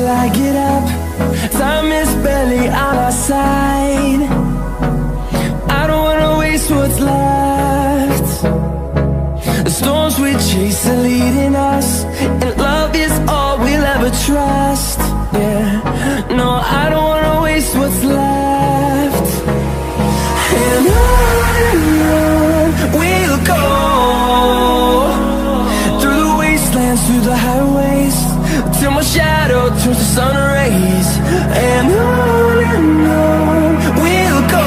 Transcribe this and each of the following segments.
I get up. Time is barely on our side. I don't wanna waste what's left. The storms we chase are leading us, and love is all we'll ever trust. Yeah, no, I don't wanna waste what's left. And on we'll go, through the wastelands, through the highways, till my shadow turns to sun rays. And on we'll go,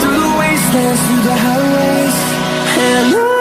through the wastelands, through the highways, and on.